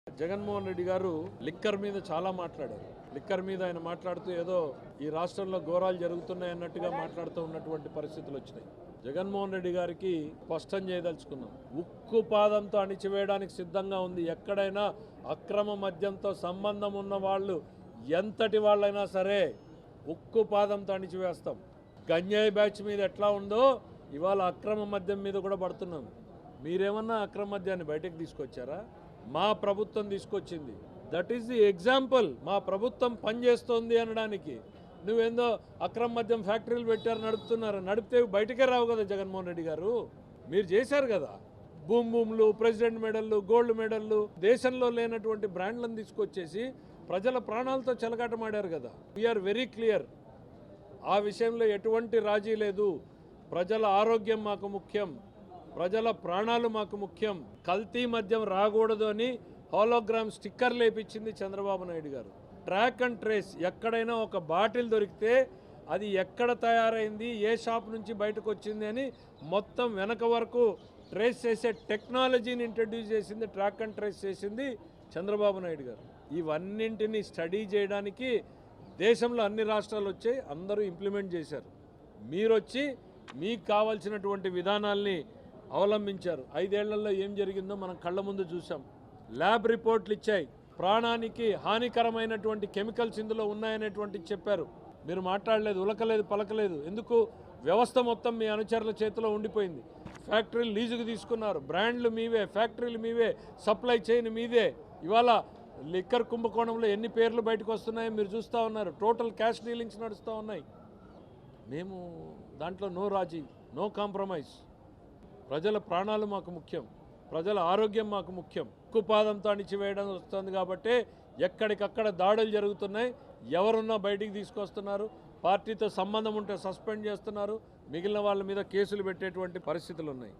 జగన్మోహన్ రెడ్డి గారు లిక్కర్ మీద చాలా మాట్లాడారు. లిక్కర్ మీద ఆయన మాట్లాడుతూ ఏదో ఈ రాష్ట్రంలో ఘోరాలు జరుగుతున్నాయి అన్నట్టుగా మాట్లాడుతూ ఉన్నటువంటి పరిస్థితులు వచ్చినాయి. జగన్మోహన్ రెడ్డి గారికి స్పష్టం చేయదలుచుకున్నాం, ఉక్కు పాదంతో అణిచివేయడానికి సిద్ధంగా ఉంది. ఎక్కడైనా అక్రమ మద్యంతో సంబంధం ఉన్న వాళ్ళు ఎంతటి వాళ్ళైనా సరే ఉక్కు పాదంతో అణిచివేస్తాం. గంజాయి బ్యాచ్ మీద ఎట్లా ఉందో ఇవాళ అక్రమ మద్యం మీద కూడా పడుతున్నాం. మీరేమన్నా అక్రమ మద్యాన్ని బయటకు తీసుకొచ్చారా? మా ప్రభుత్వం తీసుకొచ్చింది. That is the example. మా ప్రభుత్వం పనిచేస్తోంది అనడానికి. నువ్వేందో అక్రమ మద్యం ఫ్యాక్టరీలు పెట్టారు, నడుపుతున్నారు. నడిపితే బయటకే రావు కదా జగన్మోహన్ రెడ్డి గారు. మీరు చేశారు కదా, భూములు, ప్రెసిడెంట్ మెడల్లు, గోల్డ్ మెడల్లు, దేశంలో లేనటువంటి బ్రాండ్లను తీసుకొచ్చేసి ప్రజల ప్రాణాలతో చెలగాటమాడారు కదా. We're very clear. ఆ విషయంలో ఎటువంటి రాజీ లేదు. ప్రజల ఆరోగ్యం మాకు ముఖ్యం, ప్రజల ప్రాణాలు మాకు ముఖ్యం. కల్తీ మద్యం రాకూడదు అని హోలోగ్రామ్ స్టిక్కర్ లేపించింది చంద్రబాబు నాయుడు గారు. ట్రాక్ అండ్ ట్రేస్, ఎక్కడైనా ఒక బాటిల్ దొరికితే అది ఎక్కడ తయారైంది, ఏ షాప్ నుంచి బయటకు వచ్చింది అని మొత్తం వెనక వరకు ట్రేస్ చేసే టెక్నాలజీని ఇంట్రడ్యూస్ చేసింది, ట్రాక్ అండ్ ట్రేస్ చేసింది చంద్రబాబు నాయుడు గారు. ఇవన్నింటినీ స్టడీ చేయడానికి దేశంలో అన్ని రాష్ట్రాలు వచ్చాయి, అందరూ ఇంప్లిమెంట్ చేశారు. మీరొచ్చి మీకు కావాల్సినటువంటి విధానాల్ని అవలంబించారు. 5 ఏళ్లలో ఏం జరిగిందో మనం కళ్ళ ముందు చూసాం. ల్యాబ్ రిపోర్ట్లు ఇచ్చాయి, ప్రాణానికి హానికరమైనటువంటి కెమికల్స్ ఇందులో ఉన్నాయనేటువంటి చెప్పారు. మీరు మాట్లాడలేదు, ఉలకలేదు, పలకలేదు. ఎందుకు? వ్యవస్థ మొత్తం మీ అనుచరుల చేతిలో ఉండిపోయింది. ఫ్యాక్టరీలు లీజుకు తీసుకున్నారు, బ్రాండ్లు మీవే, ఫ్యాక్టరీలు మీవే, సప్లై చైన్ మీదే. ఇవాళ లిక్కర్ కుంభకోణంలో ఎన్ని పేర్లు బయటకు వస్తున్నాయో మీరు చూస్తూ ఉన్నారు. టోటల్ క్యాష్ డీలింగ్స్ నడుస్తూ ఉన్నాయి. మేము దాంట్లో నో రాజీ, నో కాంప్రమైజ్. ప్రజల ప్రాణాలు మాకు ముఖ్యం, ప్రజల ఆరోగ్యం మాకు ముఖ్యం. ఉక్కుపాదంతో అణిచివేయడం వస్తుంది కాబట్టి ఎక్కడికక్కడ దాడులు జరుగుతున్నాయి. ఎవరున్నా బయటికి తీసుకొస్తున్నారు. పార్టీతో సంబంధం ఉంటే సస్పెండ్ చేస్తున్నారు. మిగిలిన వాళ్ళ మీద కేసులు పెట్టేటువంటి పరిస్థితులు ఉన్నాయి.